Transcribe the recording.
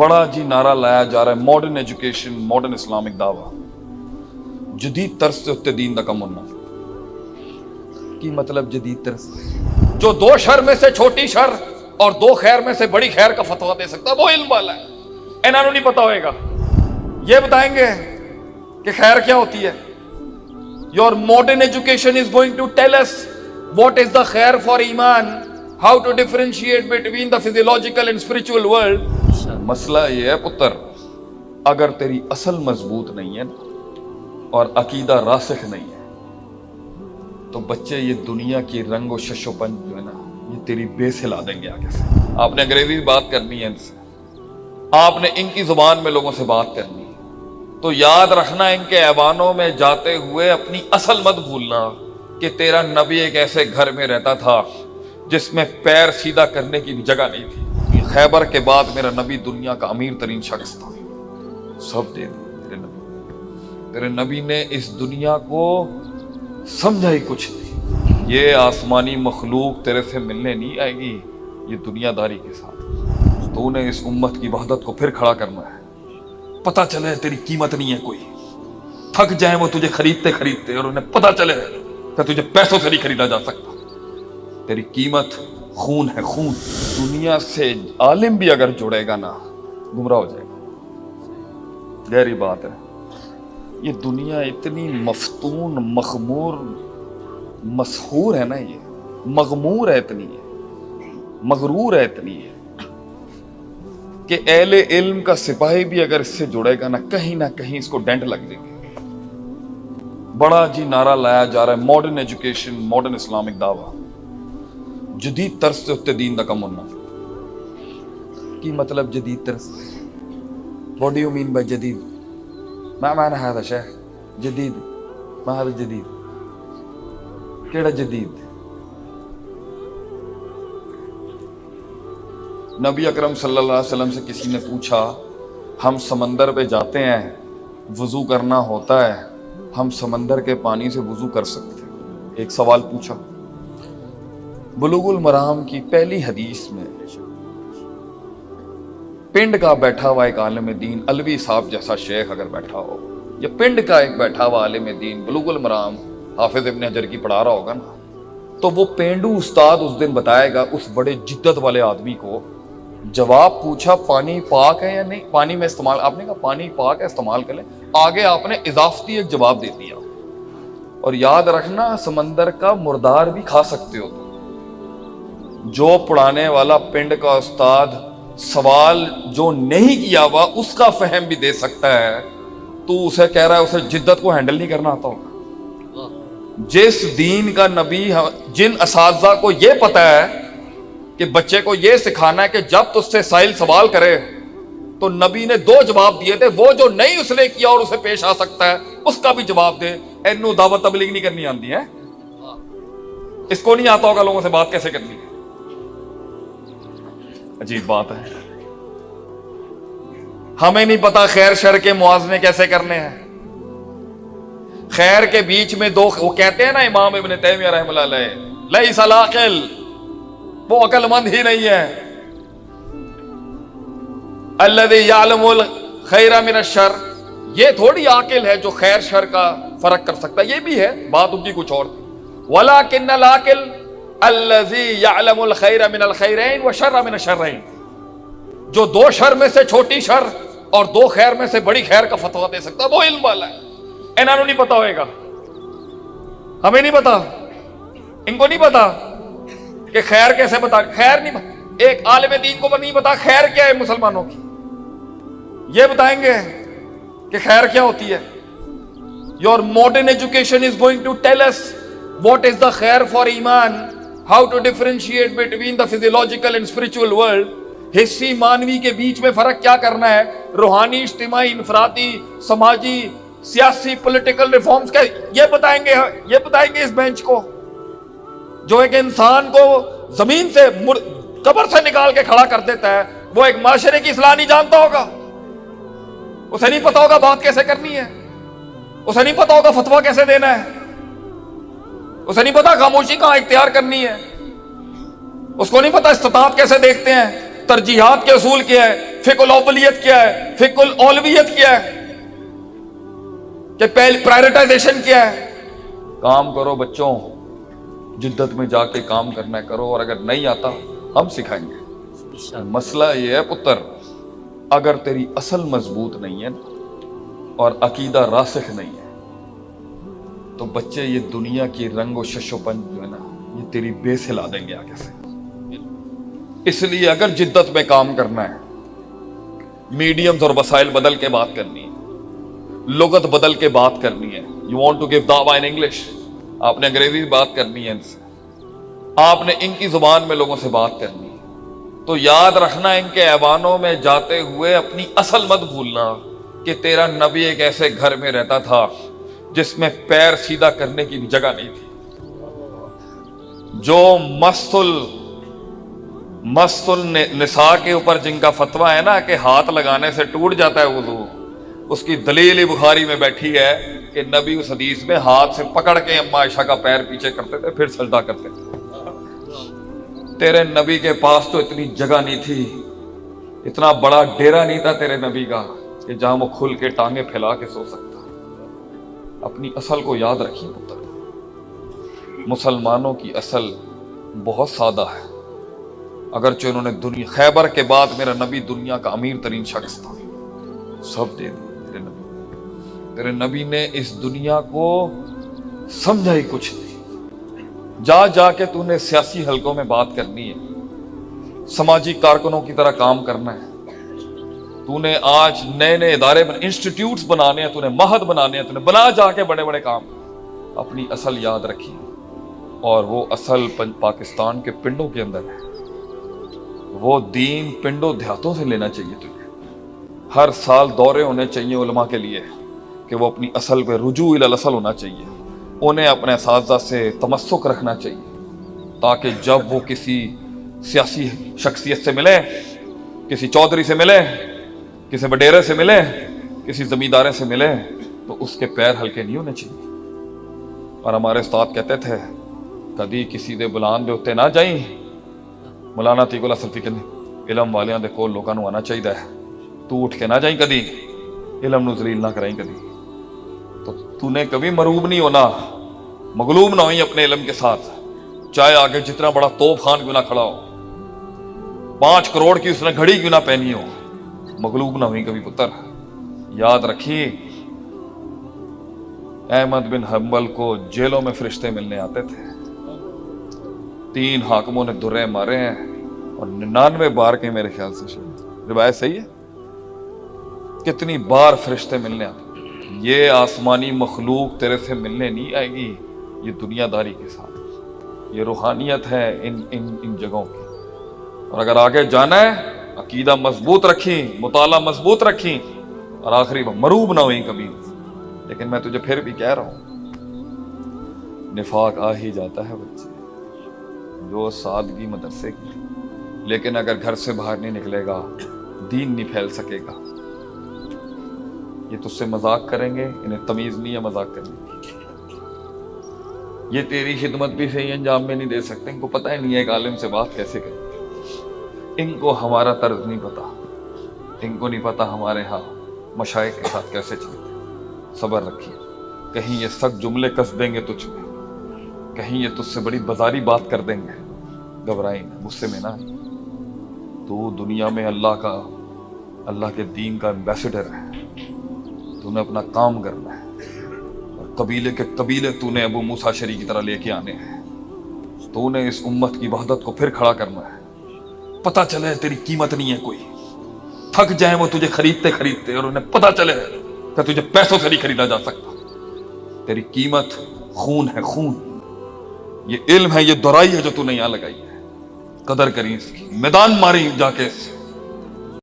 بڑا جی نعرہ لایا جا رہا ہے ماڈرن ایجوکیشن ماڈرن اسلامک دعویٰ جدید طرز سے اتنے دین دا کم ہونا کی مطلب جدید طرز جو دو شر میں سے چھوٹی شر اور دو خیر میں سے بڑی خیر کا فتویٰ دے سکتا وہ علم والا ہے. انہوں نے نہیں پتا ہوئے گا. یہ بتائیں گے کہ خیر کیا ہوتی ہے. Your modern education is going to tell us what is the khair for iman, how to differentiate between the physiological and spiritual world. مسئلہ یہ ہے پتر اگر تیری اصل مضبوط نہیں ہے اور عقیدہ راسخ نہیں ہے تو بچے یہ دنیا کی رنگ و شش و پنج جو ہے نا یہ تیری بیس ہلا دیں گے آگے سے. آپ نے انگریزی میں بات کرنی ہے ان سے, آپ نے ان کی زبان میں لوگوں سے بات کرنی ہے تو یاد رکھنا ان کے ایوانوں میں جاتے ہوئے اپنی اصل مت بھولنا کہ تیرا نبی ایک ایسے گھر میں رہتا تھا جس میں پیر سیدھا کرنے کی بھی جگہ نہیں تھی. خیبر کے بعد میرا نبی دنیا کا امیر ترین شخص تھا. سب دے دی تیرے نبی نے اس دنیا کو سمجھا ہی کچھ نہیں. یہ آسمانی مخلوق تیرے سے ملنے نہیں آئے گی یہ دنیا داری کے ساتھ. تو نے اس امت کی وحدت کو پھر کھڑا کرنا ہے. پتہ چلے تیری قیمت نہیں ہے کوئی, تھک جائیں وہ تجھے خریدتے اور انہیں پتہ چلے کہ تجھے پیسوں سے نہیں خریدا جا سکتا. تیری قیمت خون ہے, خون. دنیا سے عالم بھی اگر جڑے گا نا گمراہ ہو جائے گا. گہری بات ہے. یہ دنیا اتنی مفتون مخمور مسحور ہے نا, یہ مغمور ہے اتنی ہے, مغرور ہے اتنی ہے کہ اہل علم کا سپاہی بھی اگر اس سے جڑے گا نہ کہیں اس کو ڈینٹ لگ جائے گی. بڑا جی نعرہ لایا جا رہا ہے ماڈرن ایجوکیشن ماڈرن اسلامک دعویٰ جدید طرز سے اتنے دین دا کم ہونا کی مطلب جدید طرز. What do you mean by جدید؟ ما معنى هذا شيخ؟ جدید ما هذا جدید؟ کیڑا جدید؟ نبی اکرم صلی اللہ علیہ وسلم سے کسی نے پوچھا ہم سمندر پہ جاتے ہیں وضو کرنا ہوتا ہے, ہم سمندر کے پانی سے وضو کر سکتے ہیں؟ ایک سوال پوچھا. بلوغ المرام کی پہلی حدیث میں پنڈ کا بیٹھا ہوا ایک عالم دین علوی صاحب جیسا شیخ اگر بیٹھا ہو یا پنڈ کا ایک بیٹھا ہوا عالم دین بلوغ المرام حافظ ابن حجر کی پڑھا رہا ہوگا نا تو وہ پینڈو استاد اس دن بتائے گا اس بڑے جدت والے آدمی کو. جواب پوچھا پانی پاک ہے یا نہیں, پانی میں استعمال, آپ نے کہا پانی پاک ہے استعمال کر لیں. آگے آپ نے اضافتی ایک جواب دے دیا. اور یاد رکھنا سمندر کا مردار بھی کھا سکتے ہو. جو پڑھانے والا پنڈ کا استاد سوال جو نہیں کیا ہوا اس کا فہم بھی دے سکتا ہے, تو اسے کہہ رہا ہے اسے جدت کو ہینڈل نہیں کرنا آتا ہوگا. جس دین کا نبی, جن اساتذہ کو یہ پتا ہے کہ بچے کو یہ سکھانا ہے کہ جب تجھ سے سائل سوال کرے تو نبی نے دو جواب دیے تھے, وہ جو نہیں اس نے کیا اور اسے پیش آ سکتا ہے اس کا بھی جواب دے. اینو دعوت تبلیغ نہیں کرنی آتی ہے, اس کو نہیں آتا ہوگا لوگوں سے بات کیسے کرنی ہے. عجیب بات ہے. ہمیں نہیں پتا خیر شر کے موازنے کیسے کرنے ہیں. خیر کے بیچ میں دو, وہ کہتے ہیں نا امام ابن تیمیہ رحمہ اللہ علیہ, لیس العاقل, وہ عقل مند ہی نہیں ہے. الذی یعلم الخیر من الشر, یہ تھوڑی عاقل ہے جو خیر شر کا فرق کر سکتا ہے. یہ بھی ہے, بات ان کی کچھ اور تھی. ولکن العاقل الذی یعلم الخیر من الخیرین والشر من الشرین, جو دو شر میں سے چھوٹی شر اور دو خیر میں سے بڑی خیر کا فتویٰ دے سکتا وہ علم والا ہے. انہوں نے نہیں پتا ہوئے گا, ہمیں نہیں پتا, ان کو نہیں پتا کہ خیر کیسے بتا. خیر نہیں پتا, ایک عالم دین کو نہیں پتا خیر کیا ہے مسلمانوں کی. یہ بتائیں گے کہ خیر کیا ہوتی ہے. Your modern education is going to tell us what is the khair for iman, how to differentiate between the physiological and spiritual world. حصی مانوی کے بیچ میں فرق کیا کرنا ہے, روحانی, اجتماعی, انفرادی, سماجی, سیاسی, پولیٹیکل ریفارمز کا یہ بتائیں گے اس بینچ کو جو ایک انسان کو زمین سے قبر سے نکال کے کھڑا کر دیتا ہے. وہ ایک معاشرے کی اصلاح نہیں جانتا ہوگا, اسے نہیں پتا ہوگا بات کیسے کرنی ہے, اسے نہیں پتا ہوگا فتویٰ کیسے دینا ہے, اسے نہیں پتا خاموشی کہاں اختیار کرنی ہے, اس کو نہیں پتا استطاعت کیسے دیکھتے ہیں, ترجیحات کے اصول کیا ہے, فقہ الاولیت کیا ہے، فقہ الاولویت کیا ہے، کہ پرائرٹائزیشن کیا ہے. کام کرو بچوں، جدت میں جا کے کام کرنا ہے کرو، اور اگر نہیں آتا ہم سکھائیں گے. مسئلہ یہ ہے پتر، اگر تیری اصل مضبوط نہیں ہے اور عقیدہ راسخ نہیں ہے تو بچے یہ دنیا کی رنگ و شش و پنج جو ہے نا، یہ تیری بیس ہلا دیں گے آگے سے. اس لیے اگر جدت میں کام کرنا ہے، میڈیمز اور وسائل بدل کے بات کرنی ہے، لغت بدل کے بات کرنی ہے. یو وانٹ ٹو گیو دعویٰ ان انگلش، آپ نے انگریزی بات کرنی ہے ان سے، آپ نے ان کی زبان میں لوگوں سے بات کرنی ہے، تو یاد رکھنا ان کے ایوانوں میں جاتے ہوئے اپنی اصل مت بھولنا کہ تیرا نبی ایک ایسے گھر میں رہتا تھا جس میں پیر سیدھا کرنے کی بھی جگہ نہیں تھی. جو مست النساء کے اوپر جن کا فتویٰ ہے نا کہ ہاتھ لگانے سے ٹوٹ جاتا ہے وضو، اس کی دلیل بخاری میں بیٹھی ہے کہ نبی اس حدیث میں ہاتھ سے پکڑ کے اما عائشہ کا پیر پیچھے کرتے تھے پھر سجدہ کرتے تھے. تیرے نبی کے پاس تو اتنی جگہ نہیں تھی، اتنا بڑا ڈیرا نہیں تھا تیرے نبی کا کہ جہاں وہ کھل کے ٹانگیں پھیلا کے سو سکتا. اپنی اصل کو یاد رکھیے پتر، مسلمانوں کی اصل بہت سادہ ہے. اگرچہ انہوں نے خیبر کے بعد میرا نبی دنیا کا امیر ترین شخص تھا، سب دے دیا تیرے نبی نے اس دنیا کو سمجھا ہی کچھ نہیں. جا کے تو نے سیاسی حلقوں میں بات کرنی ہے، سماجی کارکنوں کی طرح کام کرنا ہے. تو نے آج نئے ادارے انسٹیٹیوٹس بنانے ہیں، تو نے معہد بنانے ہیں، تو نے بنا جا کے بڑے بڑے کام. اپنی اصل یاد رکھی، اور وہ اصل پاکستان کے پنڈوں کے اندر ہے. وہ دین پنڈوں دیہاتوں سے لینا چاہیے تجھے. ہر سال دورے ہونے چاہیے علماء کے لیے کہ وہ اپنی اصل پہ رجوع الی الاصل ہونا چاہیے. انہیں اپنے اساتذہ سے تمسک رکھنا چاہیے تاکہ جب وہ کسی سیاسی شخصیت سے ملے، کسی چودھری سے ملے، کسی وڈیرے سے ملے، کسی زمیندارے سے ملے، تو اس کے پیر ہلکے نہیں ہونے چاہیے. اور ہمارے استاد کہتے تھے کدی کسی دے بلان دے اتنے نہ جائیں. مولانا عتیق اللہ سلفی کہندے علم والیاں دے کول لوکاں نوں آنا چاہیے، تو اٹھ کے نہ جائیں کدی، علم نو ذلیل نہ کرائیں کدی. تو نے کبھی مروب نہیں ہونا، مغلوب نہ ہوئی اپنے علم کے ساتھ، چاہے آگے جتنا بڑا توپ خان کیوں نہ کھڑا ہو، 5 کروڑ کی اس نے گھڑی کیوں نہ پہنی ہو، مغلوب نہ ہوئی کبھی پتر. یاد رکھیے احمد بن حنبل کو جیلوں میں فرشتے ملنے آتے تھے. 3 حاکموں نے درے مارے ہیں اور 99 بار کے میرے خیال سے روایت صحیح ہے. کتنی بار فرشتے ملنے آتے. یہ آسمانی مخلوق تیرے سے ملنے نہیں آئے گی، یہ دنیا داری کے ساتھ، یہ روحانیت ہے ان جگہوں کی. اور اگر آگے جانا ہے عقیدہ مضبوط رکھیں، مطالعہ مضبوط رکھیں، اور آخری مروب نہ ہوئی کبھی. لیکن میں تجھے پھر بھی کہہ رہا ہوں، نفاق آ ہی جاتا ہے بچے، جو سادگی مدرسے کی، لیکن اگر گھر سے باہر نہیں نکلے گا دین نہیں پھیل سکے گا. یہ تجھ سے مذاق کریں گے، انہیں تمیز نہیں ہے مذاق کرنے کی. یہ تیری خدمت بھی صحیح انجام میں نہیں دے سکتے، ان کو پتہ ہی نہیں ہے ایک عالم سے بات کیسے کریں. ان کو ہمارا طرز نہیں پتا، ان کو نہیں پتا ہمارے ہاں مشائخ کے ساتھ کیسے چلتے. صبر رکھیے، کہیں یہ سخت جملے کس دیں گے تجھ میں، کہیں یہ تجھ سے بڑی بازاری بات کر دیں گے. گھبرائیں نہ، غصے میں نہ. تو دنیا میں اللہ کے دین کا ایمبیسڈر ہے. تو نے اپنا کام کرنا ہے، اور قبیلے کے قبیلے تو نے ابو موسیٰ شری کی طرح لے کے آنے ہیں. تو نے اس امت کی وحدت کو پھر کھڑا کرنا ہے. پتہ چلے تیری قیمت نہیں ہے کوئی، تھک جائیں وہ تجھے خریدتے اور انہیں پتہ چلے کہ تجھے پیسوں سے نہیں خریدا جا سکتا. تیری قیمت خون ہے، خون. یہ علم ہے، یہ درائی ہے جو تو نے یہاں لگائی ہے. قدر کریں اس کی، میدان ماری جا کے.